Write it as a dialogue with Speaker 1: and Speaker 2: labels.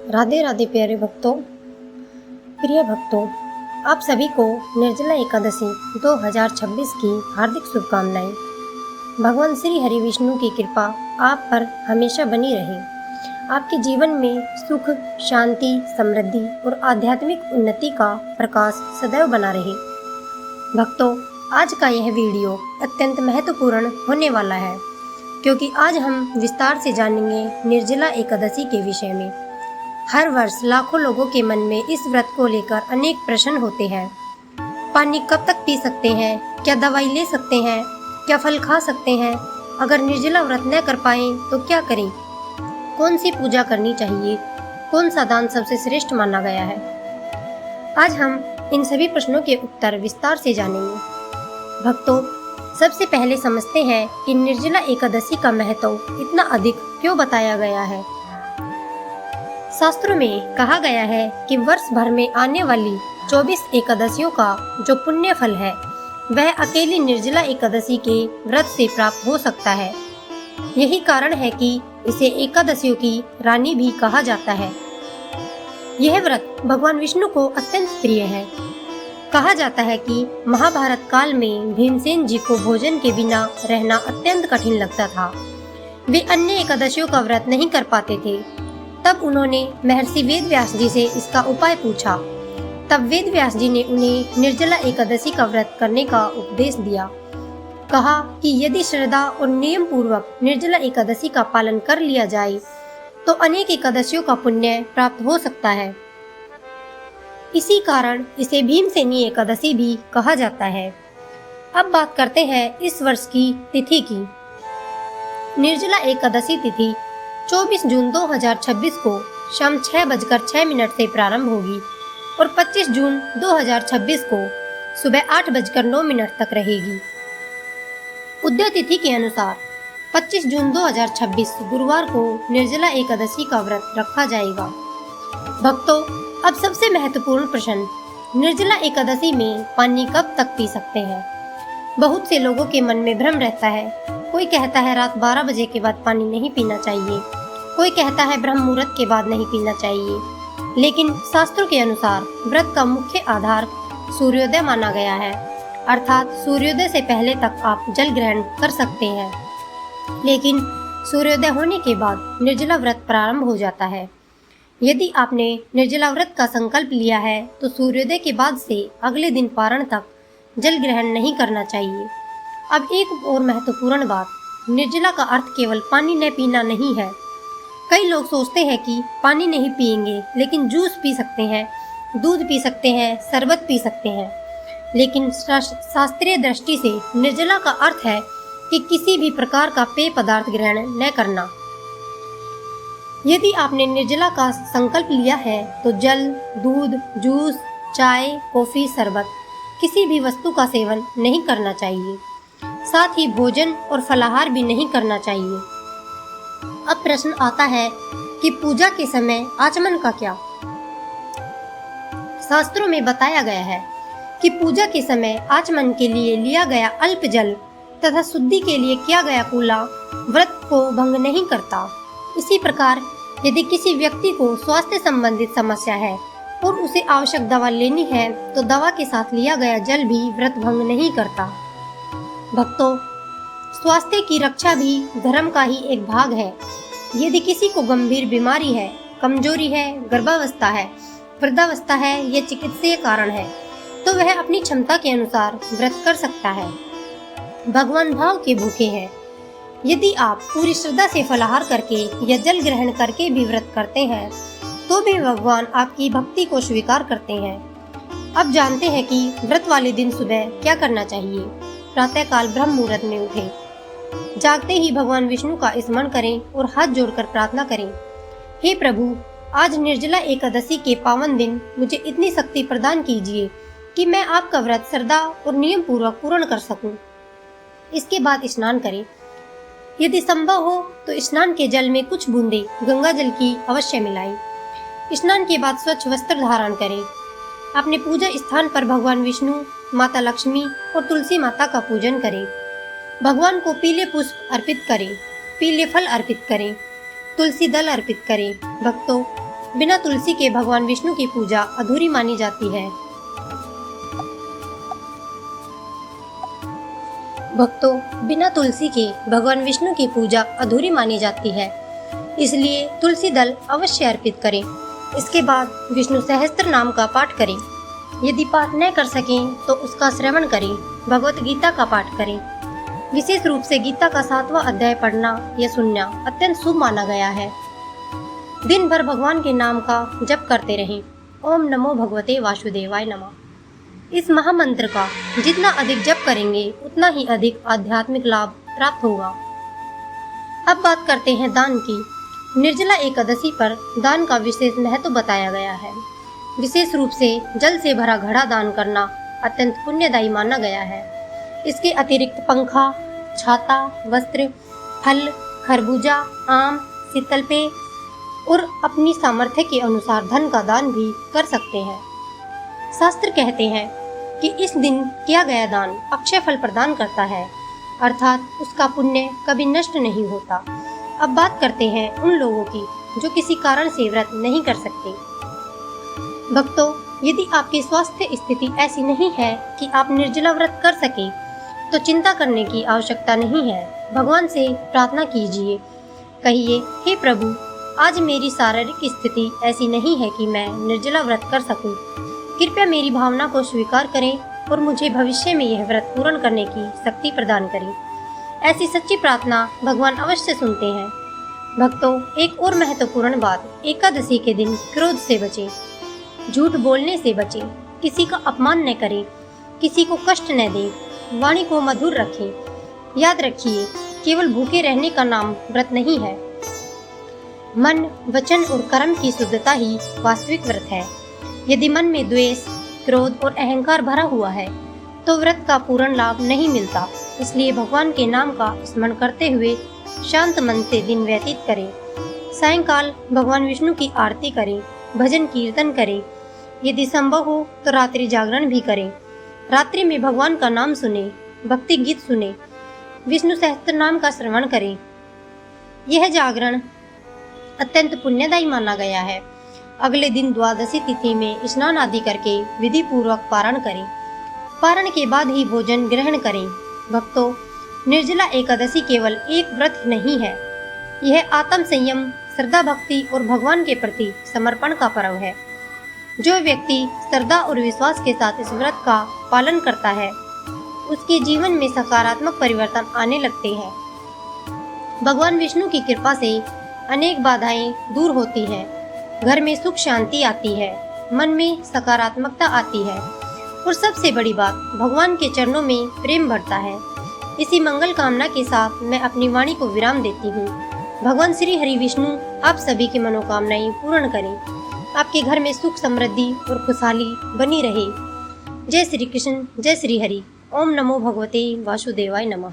Speaker 1: राधे राधे प्यारे भक्तों, प्रिय भक्तों, आप सभी को निर्जला एकादशी 2026 की हार्दिक शुभकामनाएं। भगवान श्री हरि विष्णु की कृपा आप पर हमेशा बनी रहे। आपके जीवन में सुख, शांति, समृद्धि और आध्यात्मिक उन्नति का प्रकाश सदैव बना रहे। भक्तों, आज का यह वीडियो अत्यंत महत्वपूर्ण होने वाला है, क्योंकि आज हम विस्तार से जानेंगे निर्जला एकादशी के विषय में। हर वर्ष लाखों लोगों के मन में इस व्रत को लेकर अनेक प्रश्न होते हैं। पानी कब तक पी सकते हैं? क्या दवाई ले सकते हैं? क्या फल खा सकते हैं? अगर निर्जला व्रत न कर पाएं तो क्या करें? कौन सी पूजा करनी चाहिए? कौन सा दान सबसे श्रेष्ठ माना गया है? आज हम इन सभी प्रश्नों के उत्तर विस्तार से जानेंगे। भक्तों, सबसे पहले समझते हैं कि निर्जला एकादशी का महत्व इतना अधिक क्यों बताया गया है। शास्त्रों में कहा गया है कि वर्ष भर में आने वाली 24 एकादशियों का जो पुण्य फल है, वह अकेली निर्जला एकादशी के व्रत से प्राप्त हो सकता है। यही कारण है कि इसे एकादशियों की रानी भी कहा जाता है। यह व्रत भगवान विष्णु को अत्यंत प्रिय है। कहा जाता है कि महाभारत काल में भीमसेन जी को भोजन के बिना रहना अत्यंत कठिन लगता था। वे अन्य एकादशियों का व्रत नहीं कर पाते थे। तब उन्होंने महर्षि वेदव्यास जी से इसका उपाय पूछा। तब वेदव्यास जी ने उन्हें निर्जला एकादशी का व्रत करने का उपदेश दिया। कहा कि यदि श्रद्धा और नियम पूर्वक निर्जला एकादशी का पालन कर लिया जाए तो अनेक एकादशियों का पुण्य प्राप्त हो सकता है। इसी कारण इसे भीमसेनी एकादशी भी कहा जाता है। अब बात करते हैं इस वर्ष की तिथि की। निर्जला एकादशी तिथि 24 जून 2026 को शाम 6:06 से प्रारंभ होगी और 25 जून 2026 को सुबह 8:09 तक रहेगी। उदय तिथि के अनुसार 25 जून 2026 गुरुवार को निर्जला एकादशी का व्रत रखा जाएगा। भक्तों, अब सबसे महत्वपूर्ण प्रश्न, निर्जला एकादशी में पानी कब तक पी सकते हैं? बहुत से लोगों के मन में भ्रम रहता है। कोई कहता है रात 12 बजे के बाद पानी नहीं पीना चाहिए, कोई कहता है ब्रह्म मुहूर्त के बाद नहीं पीना चाहिए। लेकिन शास्त्रों के अनुसार व्रत का मुख्य आधार सूर्योदय माना गया है, अर्थात सूर्योदय से पहले तक आप जल ग्रहण कर सकते हैं। लेकिन सूर्योदय होने के बाद निर्जला व्रत प्रारंभ हो जाता है। यदि आपने निर्जला व्रत का संकल्प लिया है तो सूर्योदय के बाद से अगले दिन पारण तक जल ग्रहण नहीं करना चाहिए। अब एक और महत्वपूर्ण बात, निर्जला का अर्थ केवल पानी न पीना नहीं है। कई लोग सोचते हैं कि पानी नहीं पिएंगे लेकिन जूस पी सकते हैं, दूध पी सकते हैं, शरबत पी सकते हैं। लेकिन शास्त्रीय दृष्टि से निर्जला का अर्थ है कि किसी भी प्रकार का पेय पदार्थ ग्रहण न करना। यदि आपने निर्जला का संकल्प लिया है तो जल, दूध, जूस, चाय, कॉफी, शरबत किसी भी वस्तु का सेवन नहीं करना चाहिए। साथ ही भोजन और फलाहार भी नहीं करना चाहिए। अब प्रश्न आता है कि पूजा के समय आचमन का क्या? शास्त्रों में बताया गया है कि पूजा के समय आचमन के लिए लिया गया अल्प जल तथा शुद्धि के लिए किया गया कूला व्रत को भंग नहीं करता। इसी प्रकार यदि किसी व्यक्ति को स्वास्थ्य संबंधित समस्या है और उसे आवश्यक दवा लेनी है तो दवा के साथ लिया गया जल भी व्रत भंग नहीं करता। भक्तों, स्वास्थ्य की रक्षा भी धर्म का ही एक भाग है। यदि किसी को गंभीर बीमारी है, कमजोरी है, गर्भावस्था है, वृद्धावस्था है या चिकित्सीय कारण है तो वह अपनी क्षमता के अनुसार व्रत कर सकता है। भगवान भाव के भूखे हैं। यदि आप पूरी श्रद्धा से फलाहार करके या जल ग्रहण करके भी व्रत करते हैं तो भी भगवान आपकी भक्ति को स्वीकार करते हैं। अब जानते हैं कि व्रत वाले दिन सुबह क्या करना चाहिए। प्रातःकाल ब्रह्म मुहूर्त में उठें। जागते ही भगवान विष्णु का स्मरण करें और हाथ जोड़कर प्रार्थना करें, हे प्रभु, आज निर्जला एकादशी के पावन दिन मुझे इतनी शक्ति प्रदान कीजिए कि मैं आपका व्रत श्रद्धा और नियम पूर्वक पूर्ण कर सकूं। इसके बाद स्नान करें। यदि संभव हो तो स्नान के जल में कुछ बूंदे गंगा जल की अवश्य मिलाएं। स्नान के बाद स्वच्छ वस्त्र धारण करें। अपने पूजा स्थान पर भगवान विष्णु, माता लक्ष्मी और तुलसी माता का पूजन करें। भगवान को पीले पुष्प अर्पित करें, पीले फल अर्पित करें, तुलसी दल अर्पित करें। भक्तों, बिना तुलसी के भगवान विष्णु की पूजा अधूरी मानी जाती है। भक्तों, बिना तुलसी के भगवान विष्णु की पूजा अधूरी मानी जाती है, इसलिए तुलसी दल अवश्य अर्पित करें। इसके बाद विष्णु सहस्त्र नाम का पाठ करें। यदि पाठ न कर सकें तो उसका श्रवण करें, भगवत गीता का पाठ करें। विशेष रूप से गीता का 7वां अध्याय पढ़ना या सुनना अत्यंत शुभ माना गया है। दिन भर भगवान के नाम का जप करते रहें। ओम नमो भगवते वासुदेवाय नमः। इस महामंत्र का जितना अधिक जप करेंगे उतना ही अधिक आध्यात्मिक लाभ प्राप्त होगा। अब बात करते हैं दान की। निर्जला एकादशी पर दान का विशेष महत्व बताया गया है। विशेष रूप से जल से भरा घड़ा दान करना अत्यंत पुण्यदायी माना गया है। इसके अतिरिक्त पंखा, छाता, वस्त्र, फल, खरबूजा, आम, शीतल पेय और अपनी सामर्थ्य के अनुसार धन का दान भी कर सकते हैं। शास्त्र कहते हैं कि इस दिन किया गया दान अक्षय फल प्रदान करता है, अर्थात उसका पुण्य कभी नष्ट नहीं होता। अब बात करते हैं उन लोगों की जो किसी कारण से व्रत नहीं कर सकते। भक्तों, यदि आपकी स्वास्थ्य स्थिति ऐसी नहीं है कि आप निर्जला व्रत कर सके, तो चिंता करने की आवश्यकता नहीं है। भगवान से प्रार्थना कीजिए, कहिए, हे प्रभु, आज मेरी शारीरिक स्थिति ऐसी नहीं है कि मैं निर्जला व्रत कर सकूं। कृपया मेरी भावना को स्वीकार करें और मुझे भविष्य में यह व्रत पूर्ण करने की शक्ति प्रदान करें। ऐसी सच्ची प्रार्थना भगवान अवश्य सुनते हैं। भक्तों, एक और महत्वपूर्ण बात, एकादशी के दिन क्रोध से बचें, झूठ बोलने से बचें, किसी का अपमान न करें, किसी को कष्ट न दें, वाणी को मधुर रखें। याद रखिए, केवल भूखे रहने का नाम व्रत नहीं है। मन, वचन और कर्म की शुद्धता ही वास्तविक व्रत है। यदि मन में द्वेष, क्रोध और अहंकार भरा हुआ है तो व्रत का पूर्ण लाभ नहीं मिलता। इसलिए भगवान के नाम का स्मरण करते हुए शांत मन से दिन व्यतीत करें। सायंकाल भगवान विष्णु की आरती करें, भजन कीर्तन करें। यदि संभव हो तो रात्रि जागरण भी करें। रात्रि में भगवान का नाम सुने, भक्ति गीत सुने, विष्णु सहस्त्र नाम का श्रवण करें। यह जागरण अत्यंत पुण्यदायी माना गया है। अगले दिन द्वादशी तिथि में स्नान आदि करके विधि पूर्वक पारण करें। पारण के बाद ही भोजन ग्रहण करें। भक्तों, निर्जला एकादशी केवल एक व्रत नहीं है, यह आत्म संयम, श्रद्धा, भक्ति और भगवान के प्रति समर्पण का पर्व है। जो व्यक्ति श्रद्धा और विश्वास के साथ इस व्रत का पालन करता है, उसके जीवन में सकारात्मक परिवर्तन आने लगते हैं। भगवान विष्णु की कृपा से अनेक बाधाएं दूर होती हैं, घर में सुख शांति आती है, मन में सकारात्मकता आती है और सबसे बड़ी बात, भगवान के चरणों में प्रेम बढ़ता है। इसी मंगल कामना के साथ मैं अपनी वाणी को विराम देती हूँ। भगवान श्री हरि विष्णु आप सभी की मनोकामनाएं पूर्ण करें। आपके घर में सुख, समृद्धि और खुशहाली बनी रहे। जय श्री कृष्ण, जय श्री हरि। ओम नमो भगवते वासुदेवाय नमः।